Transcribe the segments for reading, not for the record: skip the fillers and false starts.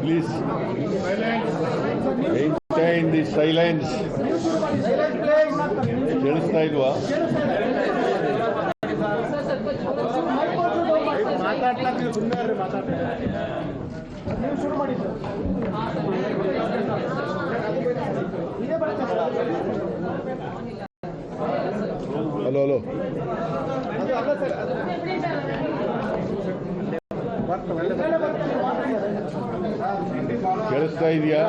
Please maintain the silence. ಕೇಳಿಸ್ತಾ ಇಲ್ವಾ? Hello hello ಕೇಳಿಸ್ತಾ ಇದೆಯಾ?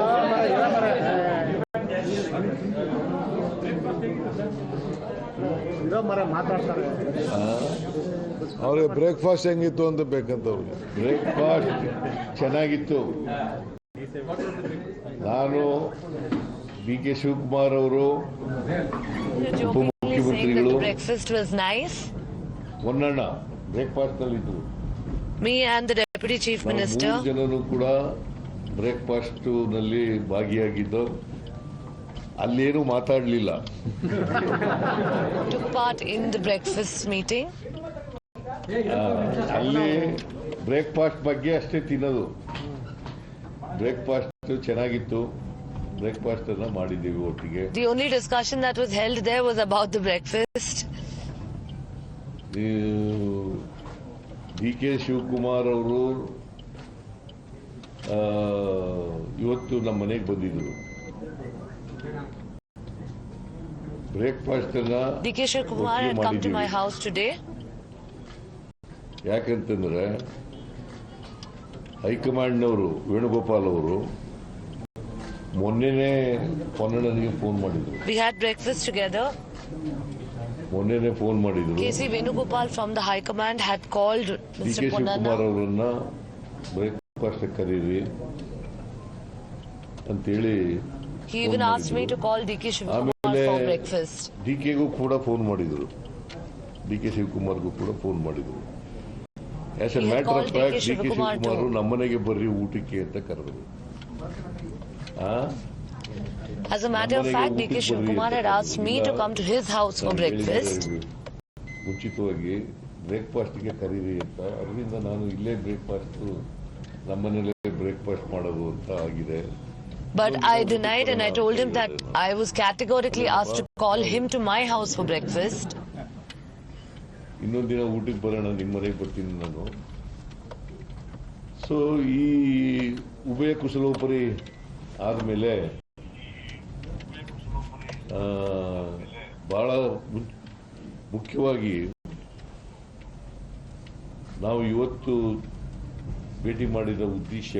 ಅವ್ರಿಗೆ ಬ್ರೇಕ್ಫಾಸ್ಟ್ ಹೆಂಗಿತ್ತು ಅಂತ ಬೇಕಂತ. ಬ್ರೇಕ್ಫಾಸ್ಟ್ ಚೆನ್ನಾಗಿತ್ತು. ನಾನು ಡಿ ಕೆ ಶಿವಕುಮಾರ್ ಅವರು ಉಪಮುಖ್ಯಮಂತ್ರಿಗಳು ಹೊನ್ನಣ್ಣ ಬ್ರೇಕ್ಫಾಸ್ಟ್ ನಲ್ಲಿ ಇದ್ರು. Me and the Deputy Chief Minister. ಜನರು ಕೂಡ ಬ್ರೇಕ್ಫಾಸ್ಟ್ ನಲ್ಲಿ ಭಾಗಿಯಾಗಿದ್ದು ಅಲ್ಲೇನು ಮಾತಾಡಲಿಲ್ಲ. Took part in the breakfast meeting. ಅಲ್ಲಿ ಬ್ರೇಕ್ಫಾಸ್ಟ್ ಬಗ್ಗೆ ಅಷ್ಟೇ ತಿನ್ನೋದು. ಬ್ರೇಕ್ಫಾಸ್ಟ್ ಚೆನ್ನಾಗಿತ್ತು. ಬ್ರೇಕ್ಫಾಸ್ಟ್ ಅನ್ನ ಮಾಡಿದ್ದೀವಿ ಒಟ್ಟಿಗೆ. The only discussion that was held there was about the breakfast. D K Shivakumar ಅವರು ಇವತ್ತು ನಮ್ಮ ಮನೆಗೆ ಬಂದಿದ್ರು. ಬ್ರೇಕ್ಫಾಸ್ಟ್ ಅನ್ನ D K Shivakumar had come to my house today. ಯಾಕಂತಂದ್ರೆ ಹೈಕಮಾಂಡ್ನವರು ವೇಣುಗೋಪಾಲ್ ಅವರು ಮೊನ್ನೆನೇ ಹೊನ್ನಣ್ಣನಿಗೆ ಫೋನ್ ಮಾಡಿದ್ರು. We had breakfast together. ಮೊನ್ನೆನೇ ಫೋನ್ ಮಾಡಿದ್ರು. KC Venugopal from the High Command had called Mr. D K Shivakumar ಅವರನ್ನ ಬ್ರೇಕ್ಫಾಸ್ಟ್ ಕರೀರಿ ಅಂತೇಳಿ. He even asked me to call DK Shivakumar for breakfast. D ಕೆಗೂ ಕೂಡ ಫೋನ್ ಮಾಡಿದ್ರು. ಡಿ ಕೆ ಶಿವಕುಮಾರ್ಗೂ ಕೂಡ ಫೋನ್ ಮಾಡಿದ್ರು. As a matter of fact D K Shivakumar ನಮ್ಮನೆಗೆ ಬರ್ರಿ ಊಟಕ್ಕೆ ಅಂತ ಕರೆದ್ರು. As a matter of fact, DK Shivakumar had asked me to come to his house for breakfast. ಮುಂಚಿತವಾಗಿ ಬ್ರೇಕ್ಫಾಸ್ಟ್ಗೆ ಕರೀರಿ ಅಂತ. ಅದರಿಂದ ನಾನು ಇಲ್ಲೇ ಬ್ರೇಕ್ಫಾಸ್ಟ್ ನಮ್ಮನೇಲೆ ಬ್ರೇಕ್ಫಾಸ್ಟ್ ಮಾಡೋದು ಅಂತ ಆಗಿದೆ. But I denied and I told him that I was categorically asked to call him to my house for breakfast. ಇನ್ನೊಂದು ದಿನ ಊಟಕ್ಕೆ ಬರೋಣ, ನಿಮ್ಮ ಮನೆಗೆ ಬರ್ತೀನಿ ನಾನು. ಸೊ ಈ ಉಭಯ ಕುಶಲೋಪರಿ ಆದಮೇಲೆ ಬಹಳ ಮುಖ್ಯವಾಗಿ ನಾವು ಇವತ್ತು ಭೇಟಿ ಮಾಡಿದ ಉದ್ದೇಶ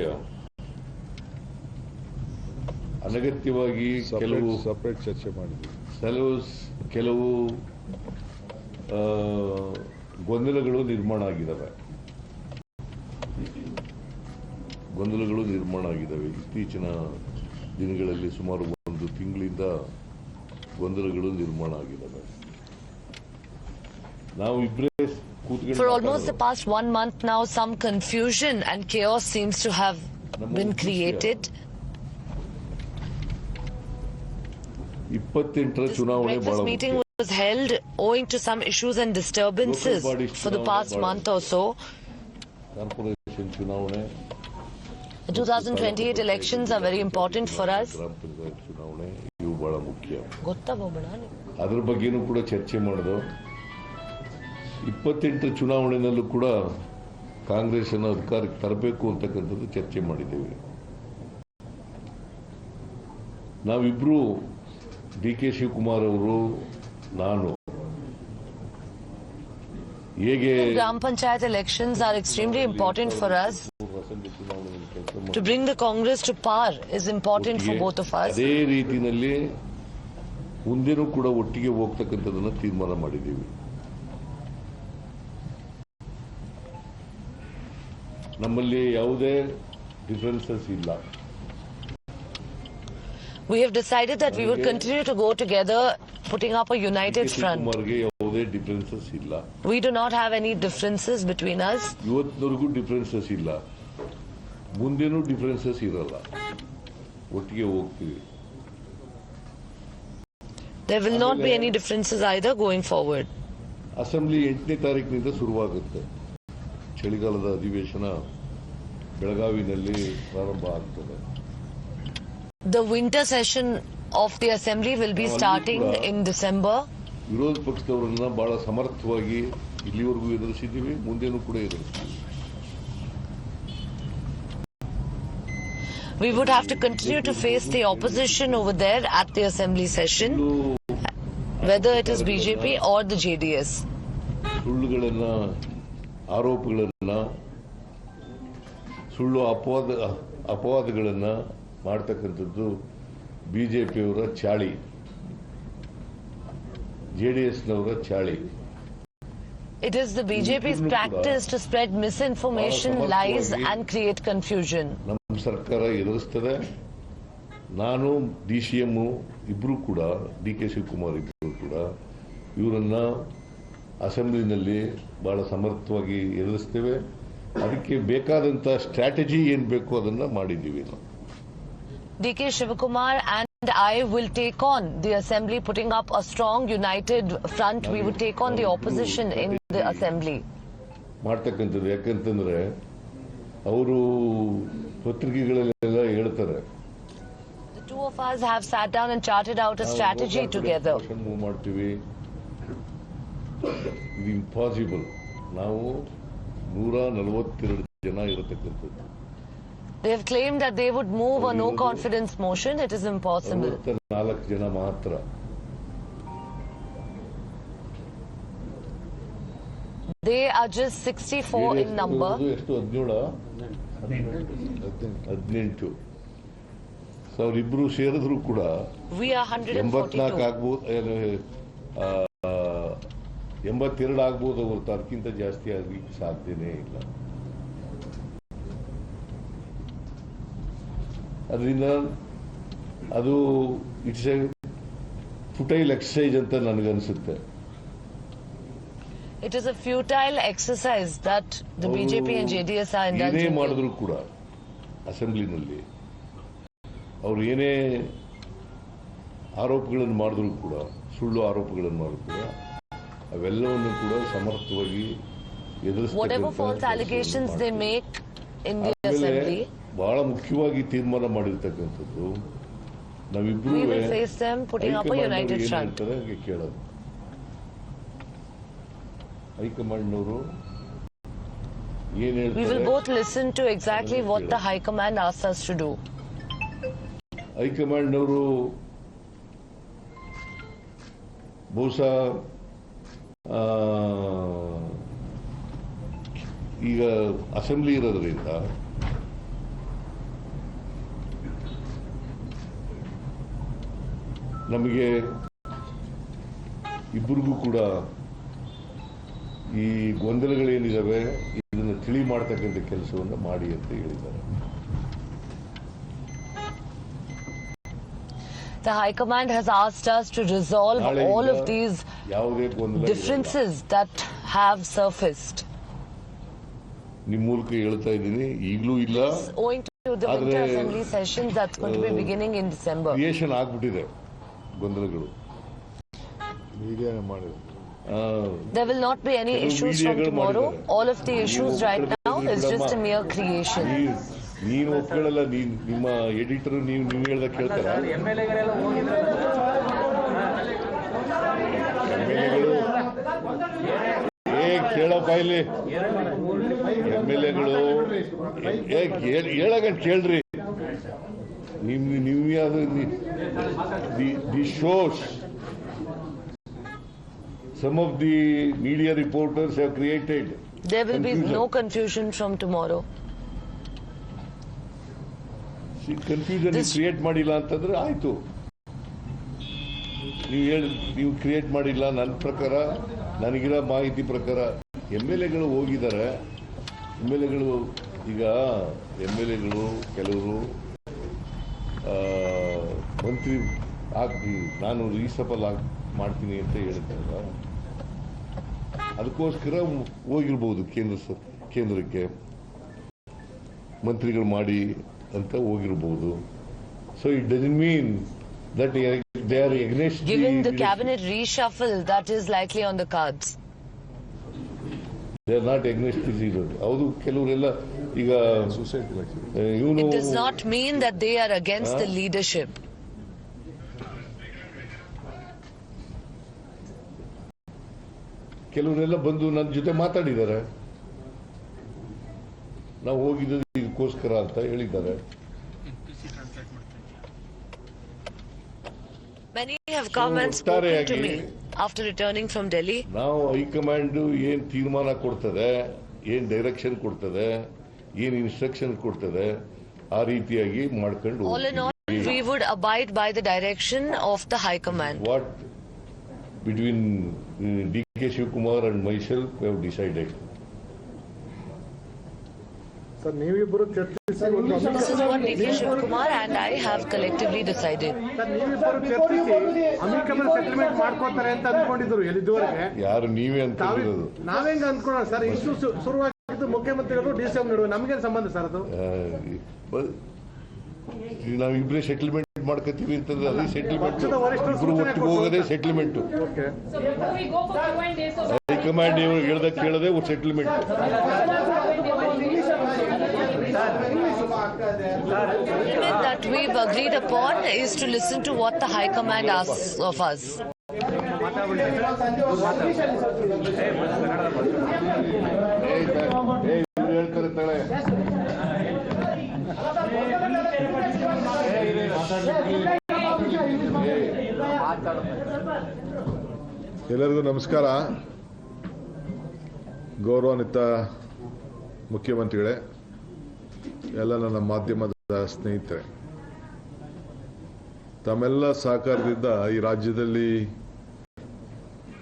ಅನಗತ್ಯವಾಗಿ ಕೆಲವು ಸಪರೇಟ್ ಚರ್ಚೆ ಮಾಡಿದ್ವಿ. ಕೆಲವು ಗೊಂದಲಗಳು ನಿರ್ಮಾಣ ಆಗಿದ್ದಾವೆ. ಇತ್ತೀಚಿನ ದಿನಗಳಲ್ಲಿ ಸುಮಾರು ಒಂದು ತಿಂಗಳಿಂದ ಗೊಂದಲಗಳು ನಿರ್ಮಾಣ ಆಗಿದ್ದಾವೆ. ನಾವು ಇಬ್ಬರೇ ಕೂತ್ಕೊಂಡು For almost the past 1 month now, some confusion and chaos seems to have been created. 28ರ ಚುನಾವಣೆ This meeting was held owing to some issues and disturbances for the past month or so. Corporation ಚುನಾವಣೆ, The 2028 elections are very important for us. ಚುನಾವಣೆ ಇವು ಬಹಳ ಮುಖ್ಯ. ಗೊತ್ತಾಗೋಣ. ಅದ್ರ ಬಗ್ಗೆನೂ ಕೂಡ ಚರ್ಚೆ ಮಾಡಿದ್ರು. 28ರ ಚುನಾವಣೆಯಲ್ಲೂ ಕೂಡ ಕಾಂಗ್ರೆಸ್ ಅನ್ನು ಅಧಿಕಾರಕ್ಕೆ ತರಬೇಕು ಅಂತಕ್ಕಂಥದ್ದು ಚರ್ಚೆ ಮಾಡಿದ್ದೇವೆ. ನಾವಿಬ್ರು ಡಿ ಕೆ ಶಿವಕುಮಾರ್ ಅವರು, ನಾನು ಹೇಗೆ Gram Panchayat elections are extremely important for us. To bring the Congress to power is important for both of us. ಅದೇ ರೀತಿಯಲ್ಲಿ ಮುಂದೆನೂ ಕೂಡ ಒಟ್ಟಿಗೆ ಹೋಗ್ತಕ್ಕಂಥದ್ದನ್ನು ತೀರ್ಮಾನ ಮಾಡಿದ್ದೀವಿ. ನಮ್ಮಲ್ಲಿ ಯಾವುದೇ ಡಿಫರೆನ್ಸಸ್ ಇಲ್ಲ. We have decided that we would continue to go together, putting up a united front. ಶಿವಕುಮಾರ್ಗೆ ಯಾವುದೇ ಡಿಫರೆನ್ಸಸ್ ಇಲ್ಲ. We do not have any differences between us. ಇವತ್ತಿನವರೆಗೂ ಡಿಫರೆನ್ಸಸ್ ಇಲ್ಲ, ಮುಂದೇನೂ ಡಿಫರೆನ್ಸಸ್ ಇರಲ್ಲ, ಒಟ್ಟಿಗೆ ಹೋಗ್ತೀವಿ. There will not be any differences either going forward. Assembly 8ನೇ ತಾರೀಕಿನಿಂದ ಶುರುವಾಗುತ್ತೆ. ಚಳಿಗಾಲದ ಅಧಿವೇಶನ ಬೆಳಗಾವಿನಲ್ಲಿ ಪ್ರಾರಂಭ ಆಗ್ತದೆ. The winter session of the assembly will be starting in December. ವಿರೋಧ ಪಕ್ಷದವರನ್ನ ಬಹಳ ಸಮರ್ಥವಾಗಿ ಇಲ್ಲಿವರೆಗೂ ಎದುರಿಸಿದ್ದೀವಿ, ಮುಂದೇನೂ ಕೂಡ ಎದುರಿಸ್ತೀವಿ. We would have to continue to face the opposition over there at the assembly session, whether it is BJP or the JDS. ಸುಳ್ಳುಗಳನ್ನ, ಆರೋಪಗಳನ್ನ, ಸುಳ್ಳು ಅಪವಾದಗಳನ್ನ ಮಾಡ್ತಕ್ಕಂಥದ್ದು ಬಿಜೆಪಿಯವರ ಚಾಳಿ, ಜೆಡಿಎಸ್ನವರ ಚಾಳಿ. It is the BJP's practice to spread misinformation, lies and create confusion. ನಮ್ಮ ಸರ್ಕಾರ ಎದುರಿಸ್ತದೆ. ನಾನು DCM ಇಬ್ರು ಕೂಡ, DK Shivakumar ಇಬ್ರು ಕೂಡ ಇವರನ್ನ ಅಸೆಂಬ್ಲಿನಲ್ಲಿ ಬಹಳ ಸಮರ್ಥವಾಗಿ ಎದುರಿಸ್ತೇವೆ. ಅದಕ್ಕೆ ಬೇಕಾದಂತ ಸ್ಟ್ರಾಟಜಿ ಏನ್ ಬೇಕು ಅದನ್ನ ಮಾಡಿದ್ದೀವಿ ನಾವು. DK Shivakumar and I will take on the assembly, putting up a strong united front. We would take on the opposition in the assembly. ಮಾಡ್ತಕ್ಕಂಥದ್ದು ಯಾಕಂತಂದ್ರೆ ಅವರು ಪತ್ರಿಕೆಗಳಲ್ಲೆಲ್ಲ ಹೇಳ್ತಾರೆ, The two of us have sat down and charted out a strategy together. Move ಮಾಡ್ತೀವಿ. ಇದು impossible. ನಾವು 142 ಜನ ಇರತಕ್ಕಂಥದ್ದು. They have claimed that they would move a no confidence motion. It is impossible. 64 ಜನ ಮಾತ್ರ. They are just 64 in number. ಎಷ್ಟು 17 ಅವರಿಬ್ರು ಸೇರಿದ್ರು ಕೂಡ We are 84 142. ಆಗ್ಬೋದು, 82 ಆಗ್ಬೋದು ಹೊರತು ಅದಕ್ಕಿಂತ ಜಾಸ್ತಿ ಆಗ್ಲಿಕ್ಕೆ ಸಾಧ್ಯನೇ ಇಲ್ಲ. ಅದರಿಂದ ಅದು ಇಟ್ಸ್ ಎ ಫುಟೈಲ್ ಎಕ್ಸರ್ಸೈಜ್ ಅಂತ ನನಗನ್ಸುತ್ತೆ. It is a futile exercise that the BJP and JDS are ಏನೇ indulging in. ಮಾಡಿದ್ರು ಕೂಡ ಅಸೆಂಬ್ಲಿನಲ್ಲಿ ಅವ್ರು ಏನೇ ಆರೋಪಗಳನ್ನು ಮಾಡಿದ್ರು ಕೂಡ, ಸುಳ್ಳು ಆರೋಪಗಳನ್ನು ಮಾಡಿದ್ರು ಕೂಡ ಅವೆಲ್ಲವನ್ನು ಕೂಡ ಸಮರ್ಥವಾಗಿ Whatever false allegations they make in the assembly, ಬಹಳ ಮುಖ್ಯವಾಗಿ ತೀರ್ಮಾನ ಮಾಡಿರ್ತಕ್ಕಂಥದ್ದು ನಾವಿಬ್ರು we will face them, putting up a united front. ಕೇಳೋದು. ಹೈಕಮಾಂಡ್ನವರು ಏನ್ We will ಹೇಳ್ತಾರೆ, both listen to exactly what the High Command asks us to do. ಹೈಕಮಾಂಡ್ನವರು ಬಹುಶಃ ಈಗ ಅಸೆಂಬ್ಲಿ ಇರೋದ್ರಿಂದ ನಮಗೆ ಇಬ್ಬರಿಗೂ ಕೂಡ ಈ ಗೊಂದಲಗಳೇನಿದಾವೆ ಇದನ್ನು ತಿಳಿ ಮಾಡ್ತಕ್ಕಂಥ ಕೆಲಸವನ್ನು ಮಾಡಿ ಅಂತ ಹೇಳಿದ್ದಾರೆ. The High Command has asked us to resolve all of these ಯಾವುದೇ ಗೊಂದಲ differences that have surfaced. ನಿಮ್ಮ ಮೂಲಕ ಹೇಳ್ತಾ ಇದ್ದೀನಿ, ಈಗಲೂ ಇಲ್ಲ, Owing to the winter assembly sessions that's going to be beginning in December. Creation ಆಗ್ಬಿಟ್ಟಿದೆ ಗೊಂದಲಗಳು. ಮೀಡಿಯಾನೇ ಮಾಡಿದ್ರು. There will not be any issues from tomorrow. All of the issues right now is just a mere creation. ನೀನು ಒಪ್ಕೊಳ್ಳಲ್ಲ, ನಿಮ್ಮ editor ನೀವು ಹೇಳ್ದ ಕೇಳ್ತಾರ? ಕೇಳಪ್ಪ ಇಲ್ಲಿ MLA-ಗಳು ಹೇಳಗಂತ ಕೇಳ್ರಿ. ನೀವು ಯಾವ್ದು the shows some of the media reporters have created There will confusion. be no confusion from tomorrow. Confusion create ಮಾಡಿಲ್ಲ ಅಂತಂದ್ರೆ ಆಯ್ತು. ನೀವು ಕ್ರಿಯೇಟ್ ಮಾಡಿಲ್ಲ. ನನ್ನ ಪ್ರಕಾರ, ನನಗಿರೋ ಮಾಹಿತಿ ಪ್ರಕಾರ MLA-ಗಳು ಹೋಗಿದ್ದಾರೆ. MLA-ಗಳು ಈಗ ಕೆಲವರು ಮಂತ್ರಿ ಆಗಿ ನಾನು ರೀಸಫಲ್ ಮಾಡ್ತೀನಿ ಅಂತ ಹೇಳಿದ್ನಲ್ಲ, ಅದಕ್ಕೋಸ್ಕರ ಹೋಗಿರ್ಬೋದು ಕೇಂದ್ರಕ್ಕೆ ಮಂತ್ರಿಗಳು ಮಾಡಿ ಅಂತ ಹೋಗಿರ್ಬೋದು. So it doesn't mean that they are against Given the cabinet reshuffle that is likely on the cards. They are not against this either. ಹೌದು, ಕೆಲವರೆಲ್ಲ ಈಗ ಸೂಸೈಡ್ ಇವನು It does not mean that they are against the leadership. ಕೆಲವರೆಲ್ಲ ಬಂದು ನನ್ನ ಜೊತೆ ಮಾತಾಡಿದ್ದಾರೆ, ನಾವು ಹೋಗಿದ್ದು ಇದಕ್ಕೋಸ್ಕರ ಅಂತ ಹೇಳಿದ್ದಾರೆ. Many have come and spoken to me after returning from Delhi. ನಾವು ಹೈಕಮಾಂಡ್ ಏನ್ ತೀರ್ಮಾನ ಕೊಡ್ತದೆ, ಏನ್ ಡೈರೆಕ್ಷನ್ ಕೊಡ್ತದೆ, ಏನ್ ಇನ್ಸ್ಟ್ರಕ್ಷನ್ ಕೊಡ್ತದೆ, ಆ ರೀತಿಯಾಗಿ ಮಾಡ್ಕೊಂಡು All in all, we would abide by the direction of the High Command. What between DK Shivkumar and myself we have decided. Sir, ನೀವಿಬ್ಬರು ಚರ್ಚಿಸಿ ಒಂದು This is what DK Shivkumar and I have collectively decided. Sir, ನೀವಿಬ್ಬರು ಚರ್ಚಿಸಿ amicable settlement ಮಾಡ್ಕೋತಾರೆ ಅಂತ ಅಂದ್ಕೊಂಡಿದ್ರು ಇದುವರೆಗೆ. ಯಾರು ನೀವೇ ಅಂತ ಹೇಳಿರೋದು? ನಾವೇಂಗ ಅಂದ್ಕೊಳ್ಳೋಣ ಸರ್, ಇಷ್ಟು ಶುರುವಾಗಿದ್ದು ಮುಖ್ಯಮಂತ್ರಿಗಳು ಡಿಸಿಎಂ ನಡುವೆ ನಮಗೇನು ಸಂಬಂಧ ಸರ್ ಅದು? ನಾವಿಬ್ರೇ ಸೆಟಲ್ಮೆಂಟ್ ಮಾಡ್ಕೋತೀವಿ ಅಂತಂದ್ರೆ ಅದೇ ಸೆಟಲ್ಮೆಂಟ್, ಪಕ್ಷದ ವರಿಷ್ಠರು ಇಬ್ರು ಒಟ್ಟಿಗೆ ಹೋಗೋದೇ ಸೆಟಲ್ಮೆಂಟ್. ಓಕೆ, ಹೈಕಮಾಂಡ್ ಇವ್ರು ಹೇಳ್ದ ಕೇಳದೆ settlement. That we've agreed upon is to listen to what the High Command asks of us. ಹೇಳ್ತಾರೆ ತಳೆ. ಎಲ್ಲರಿಗೂ ನಮಸ್ಕಾರ. ಗೌರವಾನ್ವಿತ ಮುಖ್ಯಮಂತ್ರಿಗಳೇ, ಎಲ್ಲ ನನ್ನ ಮಾಧ್ಯಮದ ಸ್ನೇಹಿತರೆ, ತಮ್ಮೆಲ್ಲ ಸಹಕಾರದಿಂದ ಈ ರಾಜ್ಯದಲ್ಲಿ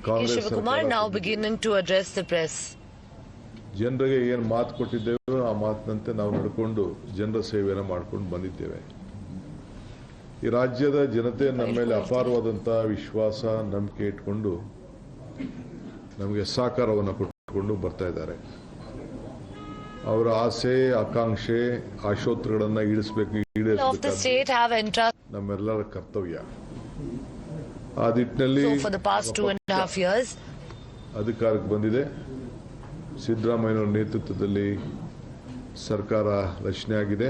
Congress Shivkumar now beginning to address the press. ಜನರಿಗೆ ಏನು ಮಾತು ಕೊಟ್ಟಿದ್ದೇವೆ ಆ ಮಾತಿನಂತೆ ನಾವು ನಡ್ಕೊಂಡು ಜನರ ಸೇವೆಯನ್ನು ಮಾಡ್ಕೊಂಡು ಬಂದಿದ್ದೇವೆ. ಈ ರಾಜ್ಯದ ಜನತೆ ನಮ್ಮ ಮೇಲೆ ಅಪಾರವಾದಂತಹ ವಿಶ್ವಾಸ, ನಂಬಿಕೆ ಇಟ್ಕೊಂಡು ನಮಗೆ ಸಹಕಾರವನ್ನು ಕೊಟ್ಟುಕೊಂಡು ಬರ್ತಾ ಇದ್ದಾರೆ. ಅವರ ಆಸೆ, ಆಕಾಂಕ್ಷೆ, ಆಶೋತ್ತರಗಳನ್ನು Of the ಈಡೇರಿಸಬೇಕು state have entrusted. ನಮ್ಮೆಲ್ಲರ ಕರ್ತವ್ಯ. ಆ ನಿಟ್ಟಿನಲ್ಲಿ So for the past 2.5 years, ಅಧಿಕಾರಕ್ಕೆ ಬಂದಿದೆ. ಸಿದ್ದರಾಮಯ್ಯನವರ ನೇತೃತ್ವದಲ್ಲಿ ಸರ್ಕಾರ ರಚನೆ ಆಗಿದೆ.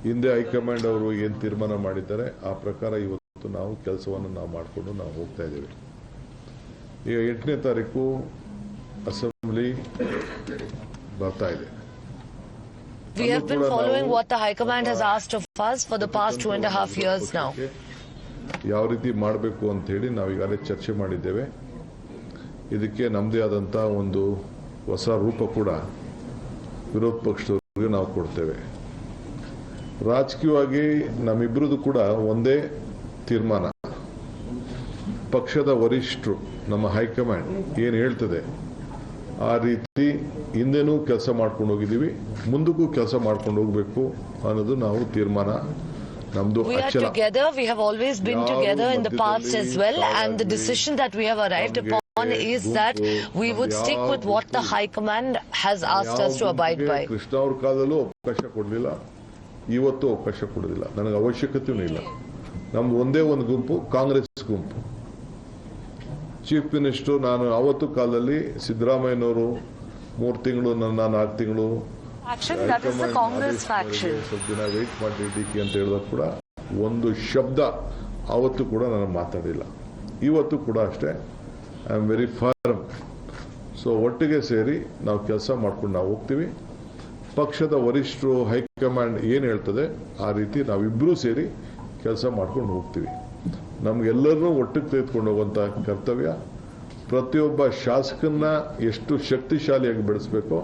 ಹಿಂದೆ ಹೈಕಮಾಂಡ್ ಅವರು ಏನು ತೀರ್ಮಾನ ಮಾಡಿದ್ದಾರೆ ಆ ಪ್ರಕಾರ ಇವತ್ತು ನಾವು ಕೆಲಸವನ್ನು ಮಾಡಿಕೊಂಡು ನಾವು ಹೋಗ್ತಾ ಇದ್ದೇವೆ. ಈಗ 8ನೇ ತಾರೀಕು ಅಸೆಂಬ್ಲಿ ಬರ್ತಾ ಇದೆ. we have been following what the High Command has asked of us for the past 2.5 years now. ಯಾವ ರೀತಿ ಮಾಡಬೇಕು ಅಂತ ಹೇಳಿ ನಾವು ಈಗಾಗಲೇ ಚರ್ಚೆ ಮಾಡಿದ್ದೇವೆ. ಇದಕ್ಕೆ ನಮ್ಮದೇ ಆದಂಥ ಒಂದು ಹೊಸ ರೂಪ ಕೂಡ ವಿರೋಧ ಪಕ್ಷದವರಿಗೆ ನಾವು ಕೊಡ್ತೇವೆ. ರಾಜಕೀಯವಾಗಿ ನಮ್ಮಿಬ್ಬರದು ಕೂಡ ಒಂದೇ ತೀರ್ಮಾನ. ಪಕ್ಷದ ವರಿಷ್ಠರು, ನಮ್ಮ ಹೈಕಮಾಂಡ್ ಏನು ಹೇಳ್ತದೆ ಆ ರೀತಿ ಹಿಂದೆನೂ ಕೆಲಸ ಮಾಡ್ಕೊಂಡು ಹೋಗಿದ್ದೀವಿ, ಮುಂದಕ್ಕೂ ಕೆಲಸ ಮಾಡ್ಕೊಂಡು ಹೋಗಬೇಕು ಅನ್ನೋದು ನಾವು ತೀರ್ಮಾನ ನಮ್ದು. We are together. We have always been together in the past as well, and the decision that we have arrived upon is that we would stick with what the High Command has asked us to abide by. Krishna ಅವ್ರ ಕಾಲದಲ್ಲೂ ಅವಕಾಶ ಕೊಡಲಿಲ್ಲ, ಇವತ್ತು ಅವಕಾಶ ಕೊಡೋದಿಲ್ಲ, ನನಗೆ ಅವಶ್ಯಕತೆಯೂ ಇಲ್ಲ. ನಮ್ದು ಒಂದೇ ಒಂದು ಗುಂಪು, ಕಾಂಗ್ರೆಸ್ ಗುಂಪು. ಚೀಫ್ ಮಿನಿಸ್ಟರ್ ನಾನು ಅವತ್ತು ಕಾಲದಲ್ಲಿ ಸಿದ್ದರಾಮಯ್ಯನವರು 3 ತಿಂಗಳು, ನನ್ನ 4 ತಿಂಗಳು That is the Congress faction. ಸ್ವಲ್ಪ ದಿನ ವೇಟ್ ಮಾಡಿ ಡಿಕೆ ಅಂತ ಹೇಳಿದಾಗ ಕೂಡ ಒಂದು ಶಬ್ದ ಅವತ್ತು ಕೂಡ ನಾನು ಮಾತಾಡಿಲ್ಲ. ಇವತ್ತು ಕೂಡ ಅಷ್ಟೇ, I am very firm. So ಒಟ್ಟಿಗೆ ಸೇರಿ ನಾವು ಕೆಲಸ ಮಾಡ್ಕೊಂಡು ನಾವು ಹೋಗ್ತೀವಿ. ಪಕ್ಷದ ವರಿಷ್ಠರು, ಹೈಕಮಾಂಡ್ ಏನು ಹೇಳ್ತದೆ ಆ ರೀತಿ ನಾವಿಬ್ಬರೂ ಸೇರಿ ಕೆಲಸ ಮಾಡ್ಕೊಂಡು ಹೋಗ್ತೀವಿ. ನಮ್ಗೆಲ್ಲರೂ ಒಟ್ಟಿಗೆ ತೆಗೆದುಕೊಂಡು ಹೋಗುವಂಥ ಕರ್ತವ್ಯ. ಪ್ರತಿಯೊಬ್ಬ ಶಾಸಕನ್ನ ಎಷ್ಟು ಶಕ್ತಿಶಾಲಿಯಾಗಿ ಬೆಳೆಸಬೇಕೋ,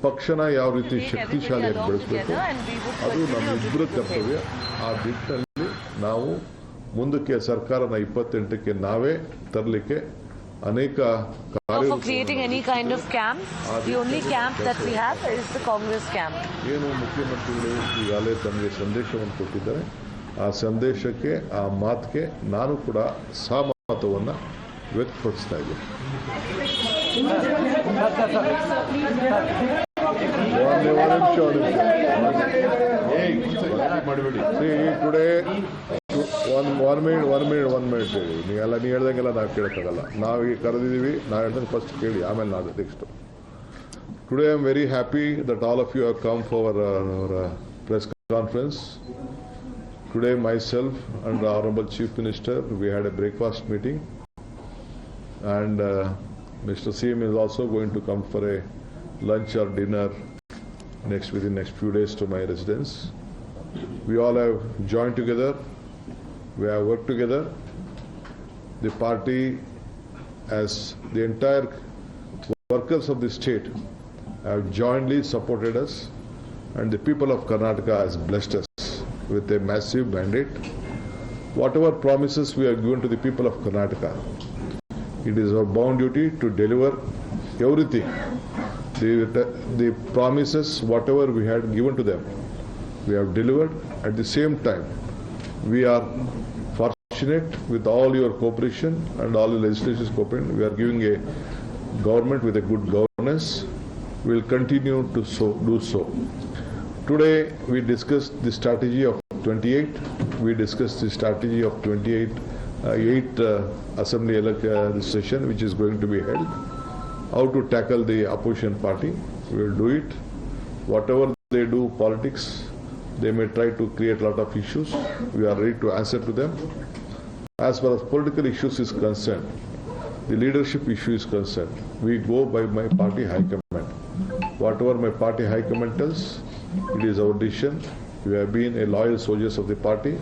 ಪಕ್ಷನ ಯಾವ ರೀತಿ ಶಕ್ತಿಶಾಲಿಯಾಗಿ ಬೆಳೆಸಬೇಕು, ಅದು ನಮ್ಮಿಬ್ಬರ ಕರ್ತವ್ಯ. ಆ ದಿಟ್ಟಿನಲ್ಲಿ ನಾವು ಮುಂದಕ್ಕೆ ಸರ್ಕಾರನ 28ಕ್ಕೆ ನಾವೇ ತರಲಿಕ್ಕೆ ಅನೇಕ For creating any kind of camp, the only camp that we have is the Congress camp. ಏನು ಮುಖ್ಯಮಂತ್ರಿಗಳು ಈಗಾಗಲೇ ತಮಗೆ ಸಂದೇಶವನ್ನು ಕೊಟ್ಟಿದ್ದಾರೆ, ಆ ಸಂದೇಶಕ್ಕೆ, ಆ ಮಾತಿಗೆ ನಾನು ಕೂಡ ಸಹಮತವನ್ನು ವ್ಯಕ್ತಪಡಿಸ್ತಾ ಇದ್ದೀನಿ. ಟುಡೇ ಒನ್ ಮಿನಿಟ್ ಹೇಳಿ. ನೀವೆಲ್ಲ ನೀವು ಹೇಳ್ದಂಗೆಲ್ಲ ನಾವು ಕೇಳೋಕ್ಕಾಗಲ್ಲ. ನಾವು ಈಗ ಕರೆದಿದ್ದೀವಿ, ನಾವು ಹೇಳ್ದಂಗೆ ಫಸ್ಟ್ ಕೇಳಿ, ಆಮೇಲೆ ನಾವು next. Today I am very happy that all of you have come for our press conference. Today myself and the Honorable Chief Minister, we had a breakfast meeting, and Mr. CM is also going to come for a lunch or dinner within next few days to my residence. We all have joined together, we have worked together. The party, as the entire workers of the state, have jointly supported us, and the people of Karnataka has blessed us with a massive mandate. Whatever promises we have given to the people of Karnataka, it is our bound duty to deliver everything. The promises, whatever we had given to them, we have delivered. At the same time, we are fortunate with all your cooperation and all the legislation's cooperation. We are giving a government with a good governance. We will continue to do so. Today we discussed the strategy of 28. We discussed the strategy of 8 assembly session which is going to be held. How to tackle the opposition party. We will do it. Whatever they do politics, they may try to create a lot of issues. We are ready to answer to them. As far as political issues is concerned, the leadership issue is concerned, we go by my party high command. Whatever my party high command tells, it is our decision. We have been a loyal soldiers of the party.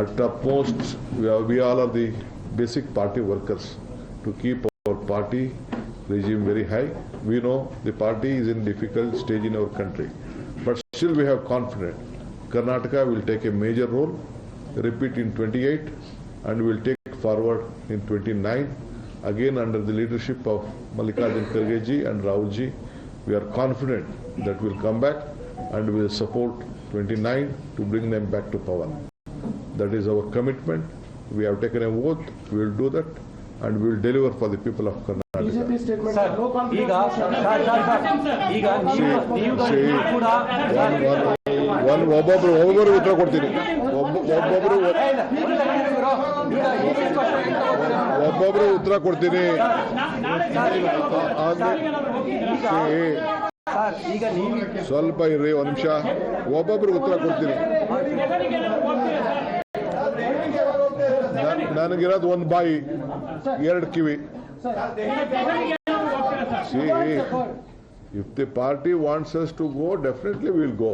At utmost, we all are the basic party workers to keep our party regime very high. We know the party is in difficult stage in our country, but still we have confidence. Karnataka will take a major role, repeat in 28, and will take forward in 29. Again, under the leadership of Mallikarjun Kharge ji and Rahul ji, we are confident that we will come back and we will support 29 to bring them back to power. That is our commitment. We have taken an oath. We will do that, and we will deliver for the people of Karnataka. BJP statement ಒಬ್ಬೊಬ್ಬರು ಉತ್ತರ ಕೊಡ್ತೀನಿ. ಒಬ್ಬೊಬ್ರು ಉತ್ತರ ಕೊಡ್ತೀನಿ. ಸ್ವಲ್ಪ ಇರ್ರಿ, ಒಂದು ನಿಮಿಷ. ಒಬ್ಬೊಬ್ರು ಉತ್ತರ ಕೊಡ್ತೀನಿ. ನನಗಿರೋದು ಒಂದು ಬಾಯಿ, ಎರಡು ಕಿವಿ. See, if the party wants us to go, definitely we will go.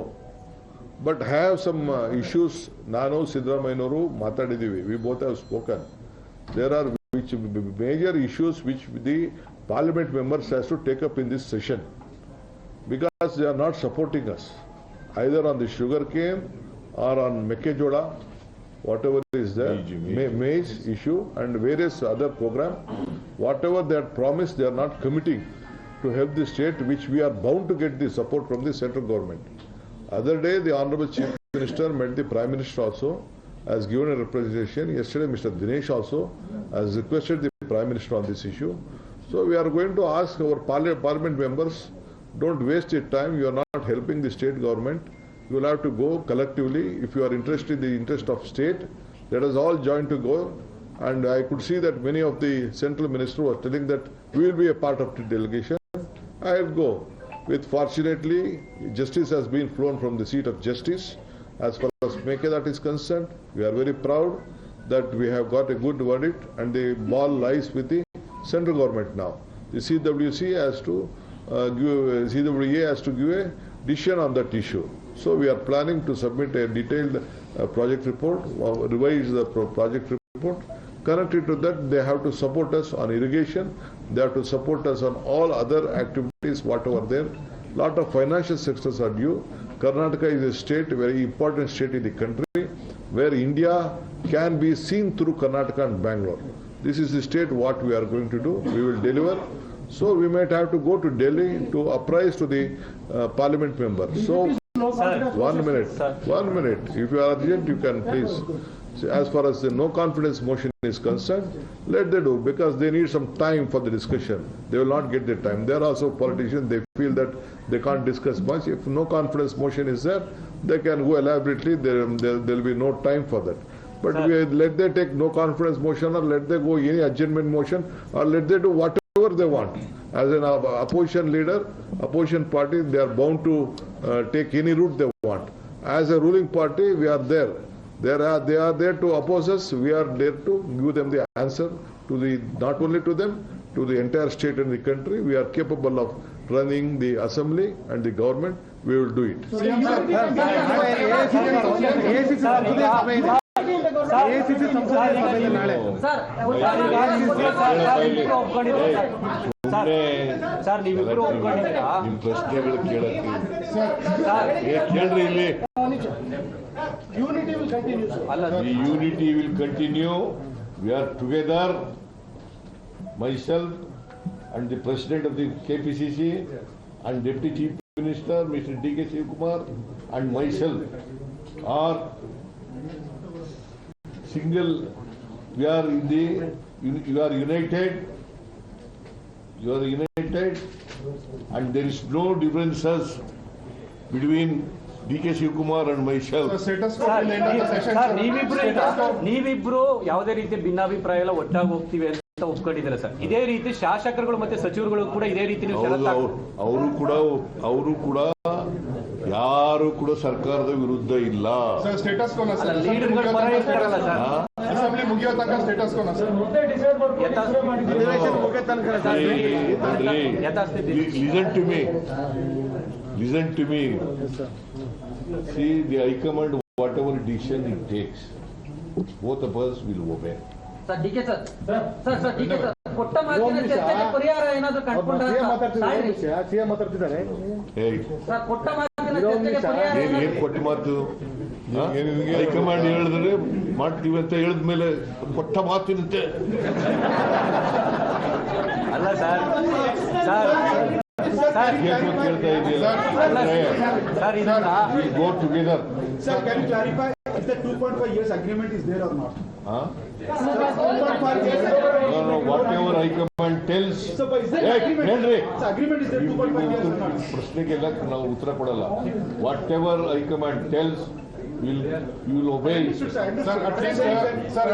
But have some issues. Nanu Siddaramayyanoru matadidivi. We both have spoken. There are major issues which the parliament members has to take up in this session, because they are not supporting us either on the sugar cane or on Mekkejoda, whatever is there, maize issue and various other program. Whatever they had promised, they are not committing to help the state, which we are bound to get the support from the central government. Other day, the Honorable Chief Minister met the Prime Minister also, has given a representation. Yesterday, Mr. Dinesh also has requested the Prime Minister on this issue. So we are going to ask our parliament members, don't waste your time. You are not helping the state government. You will have to go collectively. If you are interested in the interest of state, let us all join to go. And I could see that many of the central ministers were telling that we will be a part of the delegation. I will go. Fortunately, justice has been flown from the seat of justice. As far as Mekkejoda is concerned, we are very proud that we have got a good verdict, and the ball lies with the central government now. The CWA has to give a decision on that issue. So we are planning to submit a detailed project report, revise the project report. Connected to that, they have to support us on irrigation. They have to support us on all other activities, whatever there. Lot of financial sectors are due. Karnataka is a state, a very important state in the country, where India can be seen through Karnataka and Bangalore. this is the state what we are going to do. We will deliver. So we might have to go to Delhi to apprise to the parliament member. So 1 minute, 1 minute. If you are urgent, you can please. See, as far as the no confidence motion is concerned, let they do, because they need some time for the discussion. They will not get the time. They are also politicians. They feel that they can't discuss much. If no confidence motion is there, they can go elaborately. There will be no time for that. But let they take no confidence motion, or let they go any adjournment motion, or let they do whatever they want. As an opposition leader, opposition party, they are bound to take any route they want. As a ruling party, we are there. They are there to oppose us. We are there to give them the answer to the, not only to them, to the entire state and the country. We are capable of running the assembly and the government. We will do it. AICC ಸಂಸದೀಯ ಸಭೆಯಲ್ಲಿ ನಾಳೆ ನಿಮ್ ಪ್ರಶ್ನೆಗಳು ಕೇಳಕ್ಕೆ ಕೇಳ್ರಿ ಇಲ್ಲಿ. Unity will continue, sir. The unity will continue. We are together. Myself and the President of the KPCC and Deputy Chief Minister, Mr. D.K. Shivakumar, and myself are single. We are in the. You are united. You are united, and there is no differences between D.K. Shivakumar and myself. ನೀವಿಬ್ರು ಯಾವುದೇ ರೀತಿ ಭಿನ್ನಾಭಿಪ್ರಾಯ ಎಲ್ಲ ಒಟ್ಟಾಗಿ ಹೋಗ್ತೀವಿ ಅಂತ ಒಪ್ಕೊಂಡಿದ್ದಾರೆ sir. ಇದೇ ರೀತಿ ಶಾಸಕರುಗಳು ಮತ್ತೆ ಸಚಿವರುಗಳು ಕೂಡ ಇದೇ ರೀತಿ ಅವರು ಕೂಡ ಯಾರು ಕೂಡ ಸರ್ಕಾರದ ವಿರುದ್ಧ ಇಲ್ಲ. ಲೀಡರ್ಗಳ ಪರ ಇರ್ತಾರಲ್ಲ ಸರ್. ಅಸೆಂಬ್ಲಿ ಮುಗಿಯೋ ತನಕ ಸ್ಟೇಟಸ್ ಕೋನ sir. Listen to me. See, the High Command, whatever decision it takes, both of us will obey. Sir D K sir D K sir ಕೊಟ್ಟ ಮಾತಿನ ಚರ್ಚೆಗೆ ಪರಿಹಾರ ಏನಾದರೂ ಕಂಡುಕೊಂಡ್ರೆ ಸಿಎಂ ಮಾತಾಡ್ತಿದ್ದಾರೆ. ಸರ್ ಕೊಟ್ಟ ಮಾತಿನ ಚರ್ಚೆಗೆ ಪರಿಹಾರ ಏನ್ ಕೊಟ್ಟ ಮಾತು? ಹೈಕಮಾಂಡ್ ಹೇಳಿದ್ರೆ ಮಾಡ್ತೀವಿ ಅಂತ ಹೇಳಿದ್ಮೇಲೆ ಕೊಟ್ಟ ಮಾತಿನಂತೆ ಅಲ್ಲ ಸರ್. ಕೇಳ್ತಾ ಇದೆಯಲ್ಲ. Go together. Sir, can you clarify if the 2.5 years agreement is there or not? Huh? Sir, 2.5 years. No, whatever High Command tells. So, is there agreement? ಹೇಳ್ರಿ. Sir, agreement is there 2.5 years or not? ಪ್ರಶ್ನೆಗೆಲ್ಲ ನಾವು ಉತ್ತರ ಕೊಡಲ್ಲ. Whatever High Command tells, you will obey. Sir, at least, sir,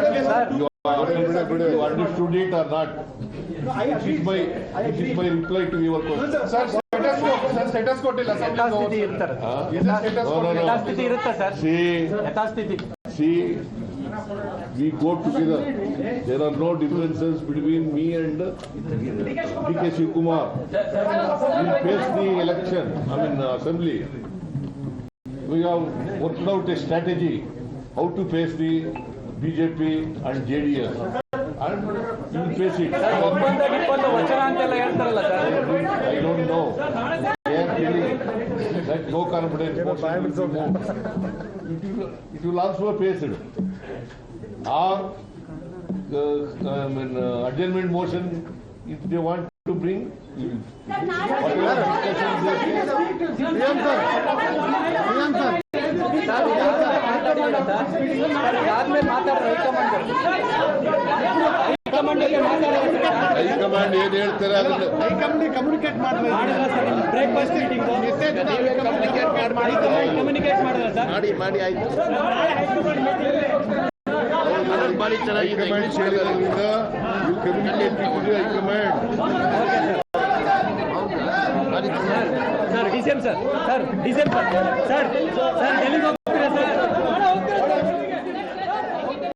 You understood it or not? No, I agree. This is my reply to your question. Sir, status quo till assembly is over. ಯಥಾಸ್ಥಿತಿ ಇರ್ತಾರೆ. ಯಥಾಸ್ಥಿತಿ ಇರುತ್ತೆ sir. ಯಥಾಸ್ಥಿತಿ. See, we go together. There are no differences between me and D.K. Shivakumar. We face the election, assembly. We have worked out a strategy how to face the BJP and JDS. And you will face it. ವಚನ ಅಂತೆಲ್ಲ ಹೇಳ್ತಾರಲ್ಲ sir. I don't know. They are feeling that no confidence. It will also face it. Or adjournment motion, if they want to bring, whatever discussions they high command ಏನ್ ಹೇಳ್ತಾರೆ ಅದನ್ನ communicate ಮಾಡಿದ್ರೆ breakfast meeting communicate ಮಾಡಿದ್ರೆ sir. ಮಾಡಿ ಆಯ್ತು. High command ಹೇಳಿದ್ರಿಂದ communicate high command. Sir December sir ಡೆಲ್ಲಿಗೆ ಹೋಗ್ತಾ